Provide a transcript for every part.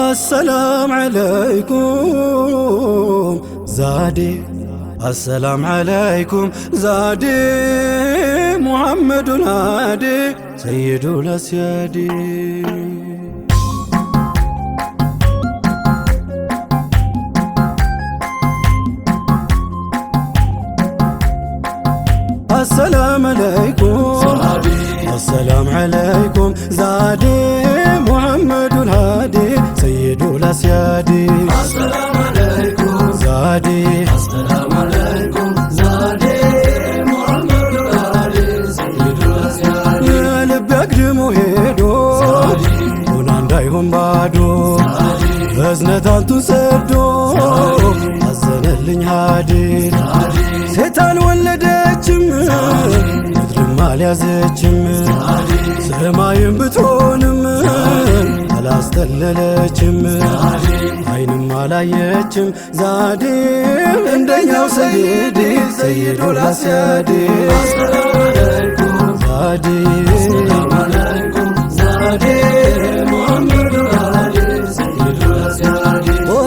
السلام عليكم زادي، السلام عليكم زادي، محمد الهادي سيد الأسيادي. السلام عليكم زادي، السلام عليكم زادي، محمد الهادي سيد الأسيادي. السلام عليكم زادي، السلام عليكم زادي، محمد الهادي سيد الأسيادي. يا لب أقدمو هيدو ولا እንዳይሆን ባዶ በዝነት አንቱን ሰዶ አዘነልኝ ሃዲ። ሴት አልወለደችም ምድርም አልያዘችም፣ ሰማይም ብትሆንም አላስተለለችም፣ አይንም አላየችም ዛዴ እንደኛው ሰይድ ሰይዱል አስያዲ። ዛዴ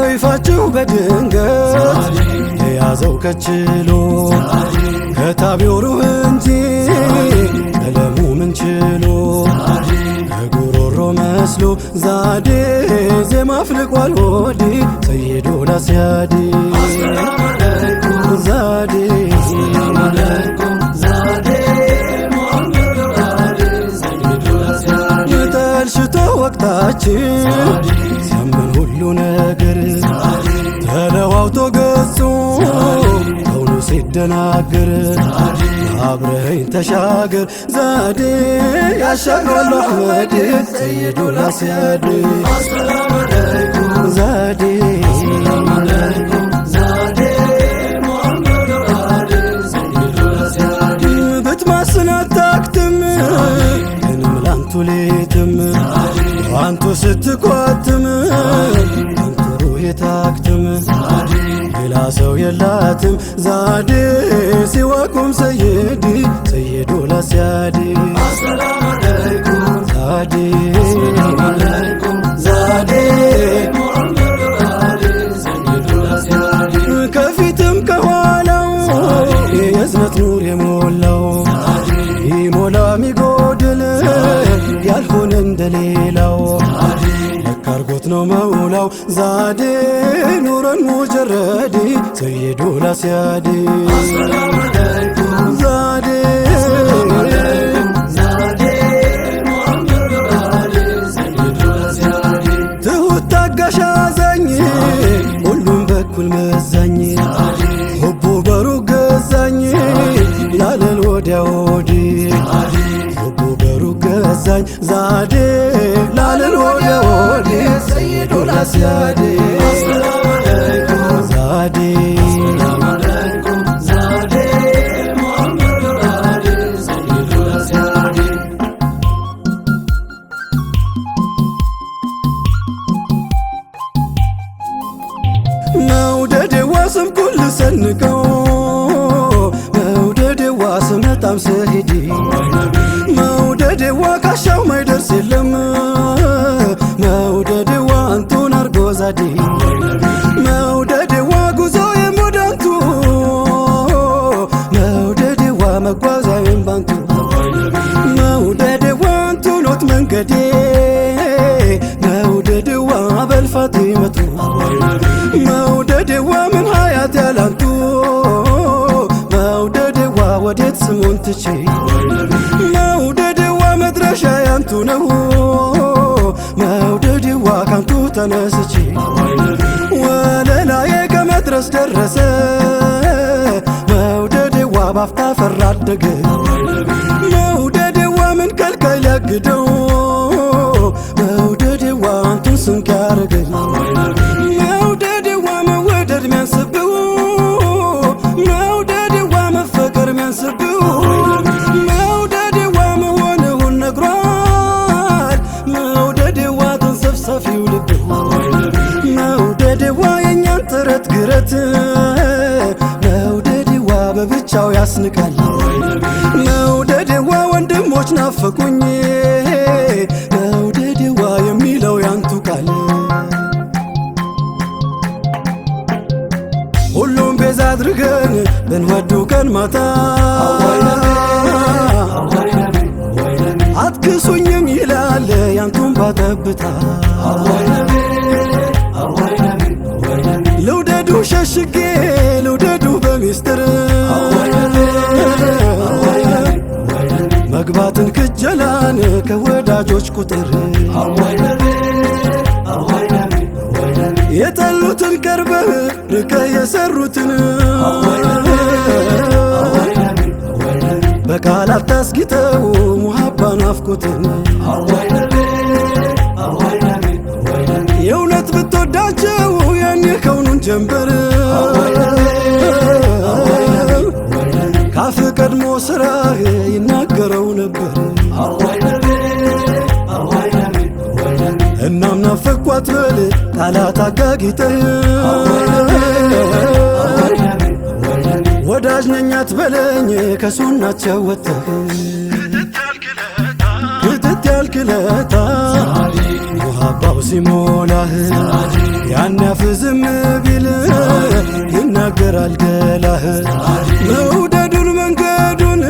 ወይፋችሁ በድንገት የያዘው ከችሎ ከታቢው ሩህ እንጂ ቀለሙ ምን ችሎ ከጉሮሮ መስሎ ዛዴ ዜማ አፍልቋል ሆዲ ሰይዱል አስያዲ። ዛዴ ጠልሽቶ ወቅታችን ሲያምን ሁሉ ነገር ተለዋውቶ ገጹ ከውኑ ሲደናገር አብረኸኝ ተሻገር ዛዴ ያሻግራሉ አሕመድ ሰይዱል አስያዲ። ዛዴ ብትማስን አታክትም እንም ላንቱ ሌትም አንቱ ስትኳትም አንቱ ሩህ የታክትም ሌላ ሰው የላትም ዛዴ ሲዋኩም ሰይዲ ሰይዱል አስያዲ። ዛዴ ዛዴ ከፊትም ከኋላው የእዝነት ኑር የሞላው ይሞላ ሚጎድል ያልሆነ እንደሌላው ለካርጎት ነው መውላው ዛዴ ኑረን ሙጀረዲ ሰይዱል አስያዲ። ዛዴ ትሁት ታጋሽ አዛኝ ሁሉም በኩል መዛኝ ሁቡ በሩቅ ገዛኝ ያለን ወዲያ ወዲህ ሁቡ በሩቅ ገዛኝ ዛዴ ላለን ወዲያ ወዲህ ሰይዱል አስያዲ። ዛዴ መውደዴዋ ስም ኩል ሰንቀው መውደዴዋ ስመጣም ስሂዲ መውደዴዋ ካሻው ማይደርስ የለም መውደዴዋ አንቱን አርጎ ዛዴ መውደዴዋ ጉዞ የሞዳንቱ መውደዴዋ መጓዛዬን ባንቱ መውደዴዋ አንቱኖት መንገዴ መውደዴዋ በልፋቲመቱ መውደዴዋ ምን ሀያት ያላንቱ መውደዴዋ ወዴት ስሙን ትቼ መውደዴዋ መድረሻ ያንቱ ነው መውደዴዋ ካንቱ ተነስቼ ወለላዬ ከመድረስ ደረሰ መውደዴዋ ባፍታ ፈራ አደገ መውደዴዋ ምን ከልካይ ሊያግደው መውደዴዋ አንቱን ስንቅ ያረገኝ መውደዴዋ መወደድ ሚያንስብው መውደዴዋ መፈቀር ሚያንስብው መውደዴዋ መሆንውን ነግሯ ልቦች ናፈቁኝ መውደድዋ የሚለው ያንቱ ቃል ሁሉም ቤዛ አድርገን ብንወዱ ቀን ማታ አትክሱኝም ይላል ያንቱን ባጠብታ ልውደዱ ሸሽጌ ልውደዱ በሚስጥር መግባትን ክጀላን ከወዳጆች ቁጥር የጠሉትን ቀርበህ ርቀህ የሰሩትን በቃላት ታስጊጠው ሙሃባ ናፍቆትን የእውነት ብትወዳቸው ያኔ ከውኑን ጀንበር ካፍ ቀድሞ ስራህ ይናገረው ነበር እናም ናፈኳት በል ቃላት አጋጊጠህ ወዳጅ ነኝ አትበለኝ ከሱናቸው ወጥተህ ክትት ያልክለታ ሙሃባው ሲሞላህ ያን ያፍ ዝም ቢል ይናገራል ገላህ መውደዱን መንገዱን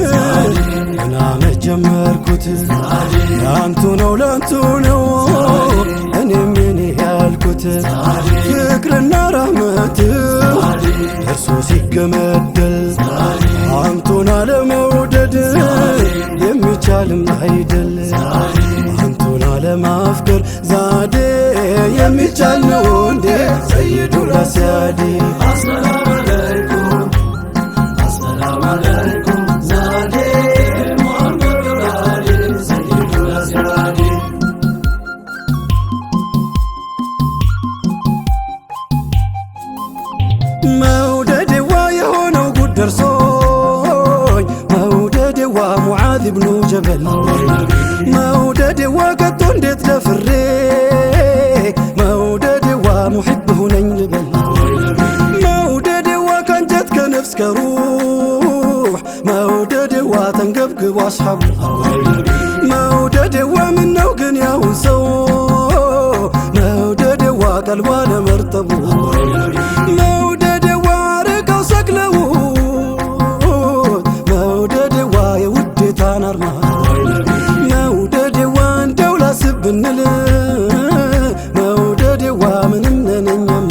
ገና መጀመርኩት ያንቱ ነው ላንቱ ነው እኔም የኔ ያልኩት ፍቅርና ራህመት እርሱ ሲገመደል አንቱን አለመውደድ የሚቻልም አይደል አንቱን አለማፍቀር ዛዴ የሚቻል ነው እንዴ ሰይዱ ላስያዲ አሰላሙ አለይኩም አሰላሙ አለይኩም ዛዴ ሙሐመድ አሊ ሰይዱ ላስያዲ መውደድዋ የሆነው ጉድ ደርሶኝ መውደድዋ ሙዓዝ ብኑ ጀበል መውደድዋ ከቶ እንዴት ደፍሬ መውደድዋ ሙሕብ ሁነኝ ልበል መውደድዋ ከንጀት ከነፍስ ከሩሕ መውደድዋ ተንገብግቦ አስሓቡ መውደድዋ ምነው ግን ያውን ሰው መውደድዋ ቀልቧ ለመርጠቡ መውደድዋ ርቀው ሰቅለው መውደድዋ የውዴታን አርማ መውደድዋ እንደው ላስብ ብንል መውደድዋ ምንም ነነኛማ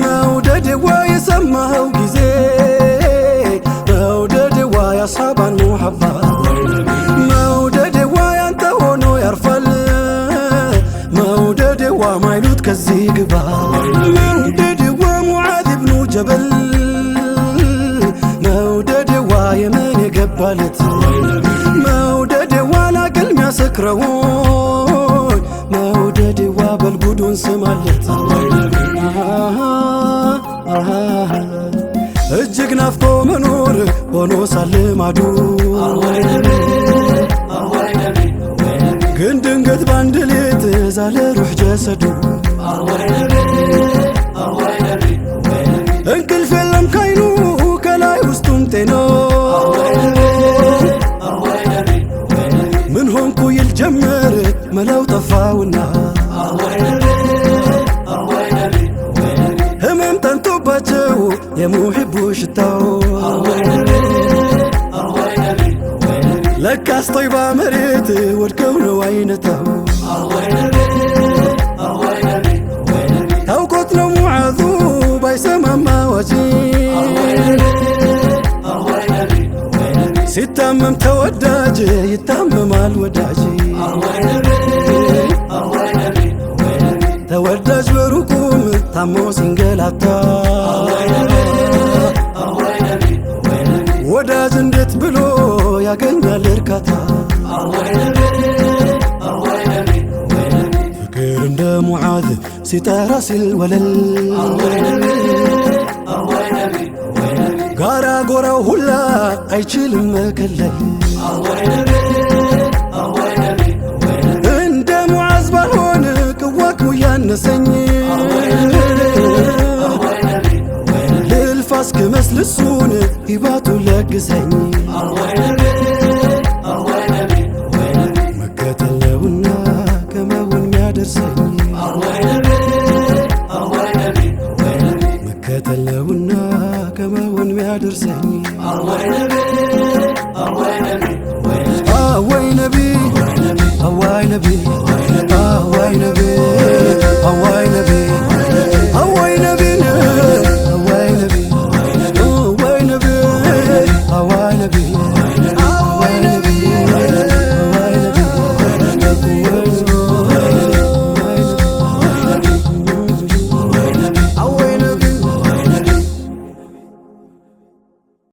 መውደድዋ የሰማኸው ጊዜ መውደድዋ ያስሓባን ሙሐባ መውደድዋ ያንተ ሆኖ ያርፋል መውደድዋ ማይሉት ከዚህ ግባ መውደድዋ ሙዓዝ ብኑ ጀበል መውደድዋ የመን የገባለት መውደድዋ ላቅል ሚያሰክረውን መውደድዋ በልጉዱን ስማለት እጅግ ናፍቆ መኖር ሆኖ ሳለ ማዱ ግን ድንገት ባንድ ሌት ዛለ ሩሕ ጀሰዱ እንቅልፍ የለም ካይኑ ከላይ ውስጡም ጤና ምን ሆንኩ ይል ጀመር መላው ጠፋውና ህመም ጠንቶባቸው የሙሕቡ ሽታው ለካስ ጦይባ መሬት ወድቀው ነው አይነታው ታውቆት ነው ሙዓዙ ባይሰማማ ዋጂ ሲታመም ተወዳጅ ይታመማል ወዳጅ ተወዳጅ በሩቁም ታሞ ሲንገላታ ወዳጅ እንዴት ብሎ ያገኛል እርካታ ፍቅር እንደ ሙዓዝ ሲጠራ ሲል ወለል ጋራ ጎራው ሁላ አይችልም መከለል እንደ ሙዓዝ ባልሆን ቅዋክሙ ያነሰኝ ልልፋ እስክመስል እሱን ሂባቱ ለግሰኝ ነቢ